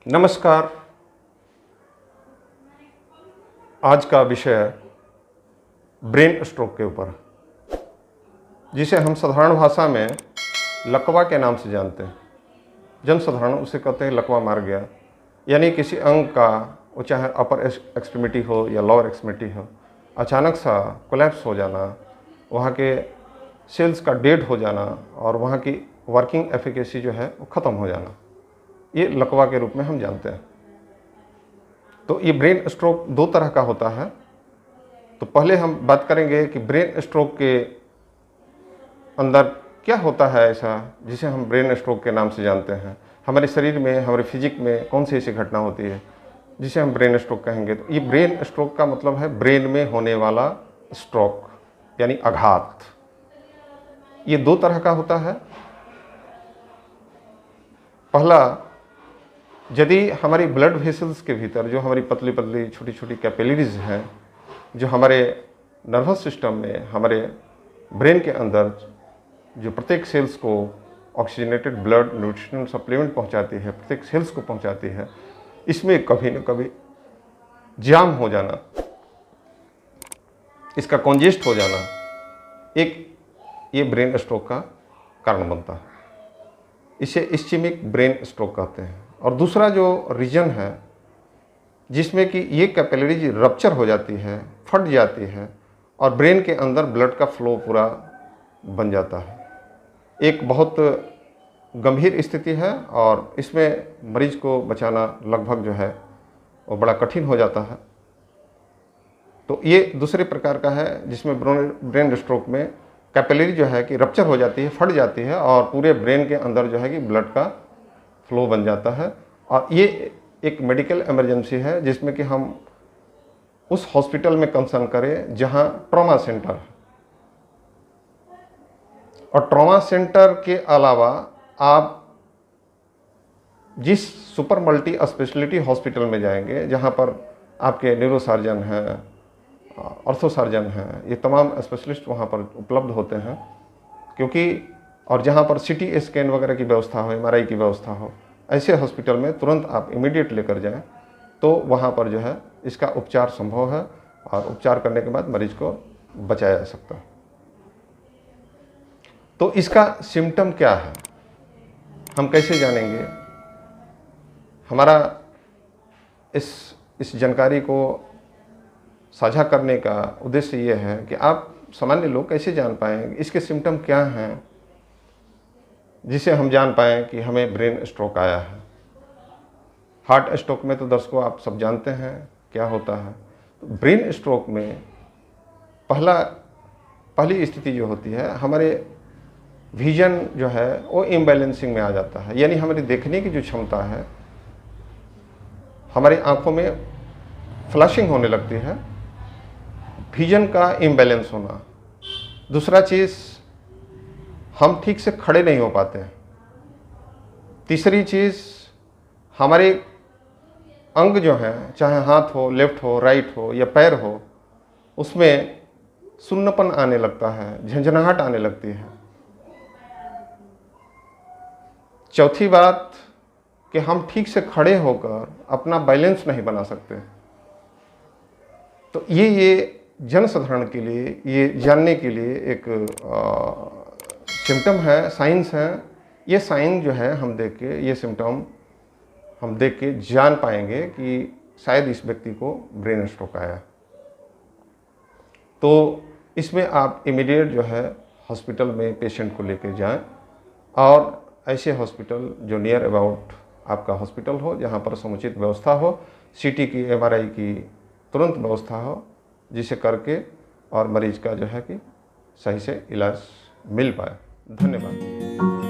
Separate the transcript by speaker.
Speaker 1: नमस्कार। आज का विषय ब्रेन स्ट्रोक के ऊपर, जिसे हम साधारण भाषा में लकवा के नाम से जानते हैं। जनसाधारण उसे कहते हैं लकवा मार गया, यानी किसी अंग का, वो चाहे अपर एक्सट्रीमिटी हो या लोअर एक्सट्रीमिटी हो, अचानक सा कोलैप्स हो जाना, वहाँ के सेल्स का डेड हो जाना और वहाँ की वर्किंग एफिकेसी जो है वो ख़त्म हो जाना, ये लकवा के रूप में हम जानते हैं। तो ये ब्रेन स्ट्रोक दो तरह का होता है। तो पहले हम बात करेंगे कि ब्रेन स्ट्रोक के अंदर क्या होता है ऐसा जिसे हम ब्रेन स्ट्रोक के नाम से जानते हैं। हमारे शरीर में, हमारे फिजिक में कौन सी ऐसी घटना होती है जिसे हम ब्रेन स्ट्रोक कहेंगे। तो ये ब्रेन स्ट्रोक का मतलब है ब्रेन में होने वाला स्ट्रोक, यानी आघात। ये दो तरह का होता है। पहला, यदि हमारी ब्लड वेसल्स के भीतर, जो हमारी पतली पतली छोटी छोटी कैपिलरीज हैं, जो हमारे नर्वस सिस्टम में, हमारे ब्रेन के अंदर जो प्रत्येक सेल्स को ऑक्सीजनेटेड ब्लड न्यूट्रिशनल सप्लीमेंट पहुंचाती है, प्रत्येक सेल्स को पहुंचाती है, इसमें कभी न कभी जाम हो जाना, इसका कॉन्जेस्ट हो जाना, ये ब्रेन स्ट्रोक का कारण बनता है। इसे इस्चेमिक ब्रेन स्ट्रोक कहते हैं। और दूसरा जो रीजन है जिसमें कि ये कैपिलरीज रप्चर हो जाती है, फट जाती है और ब्रेन के अंदर ब्लड का फ्लो पूरा बन जाता है, एक बहुत गंभीर स्थिति है और इसमें मरीज को बचाना लगभग जो है वो बड़ा कठिन हो जाता है। तो ये दूसरे प्रकार का है जिसमें ब्रेन स्ट्रोक में कैपिलरी जो है कि रप्चर हो जाती है, फट जाती है और पूरे ब्रेन के अंदर जो है कि ब्लड का फ्लो बन जाता है। और ये एक मेडिकल इमरजेंसी है जिसमें कि हम उस हॉस्पिटल में कंसर्न करें जहां ट्रॉमा सेंटर है। और ट्रॉमा सेंटर के अलावा आप जिस सुपर मल्टी स्पेशलिटी हॉस्पिटल में जाएंगे, जहां पर आपके न्यूरोसर्जन हैं, ऑर्थो सर्जन हैं, ये तमाम स्पेशलिस्ट वहाँ पर उपलब्ध होते हैं, क्योंकि और जहाँ पर सीटी स्कैन वगैरह की व्यवस्था हो, एमआरआई की व्यवस्था हो, ऐसे हॉस्पिटल में तुरंत आप इमीडिएट लेकर जाएं तो वहाँ पर जो है इसका उपचार संभव है और उपचार करने के बाद मरीज को बचाया जा सकता है। तो इसका सिम्टम क्या है, हम कैसे जानेंगे? हमारा इस जानकारी को साझा करने का उद्देश्य ये है कि आप सामान्य लोग कैसे जान पाएंगे इसके सिम्टम क्या हैं, जिसे हम जान पाएँ कि हमें ब्रेन स्ट्रोक आया है। हार्ट स्ट्रोक में तो दर्शकों आप सब जानते हैं क्या होता है। तो ब्रेन स्ट्रोक में पहली स्थिति जो होती है, हमारे विजन जो है वो इम्बैलेंसिंग में आ जाता है, यानी हमारी देखने की जो क्षमता है, हमारी आंखों में फ्लैशिंग होने लगती है, विजन का इम्बैलेंस होना। दूसरा चीज़, हम ठीक से खड़े नहीं हो पाते हैं। तीसरी चीज़, हमारे अंग जो हैं, चाहे हाथ हो, लेफ्ट हो, राइट हो या पैर हो, उसमें सुन्नपन आने लगता है, झंझनाहट आने लगती है। चौथी बात कि हम ठीक से खड़े होकर अपना बैलेंस नहीं बना सकते। तो ये जनसाधारण के लिए, ये जानने के लिए एक सिम्टम है, साइंस है। ये साइन जो है हम देख के, ये सिम्टम हम देख के जान पाएंगे कि शायद इस व्यक्ति को ब्रेन स्ट्रोक आया। तो इसमें आप इमीडिएट जो है हॉस्पिटल में पेशेंट को लेकर जाएं, और ऐसे हॉस्पिटल जो नियर अबाउट आपका हॉस्पिटल हो, जहाँ पर समुचित व्यवस्था हो, सीटी की, एमआरआई की तुरंत व्यवस्था हो, जिसे करके और मरीज का जो है कि सही से इलाज मिल पाए। धन्यवाद।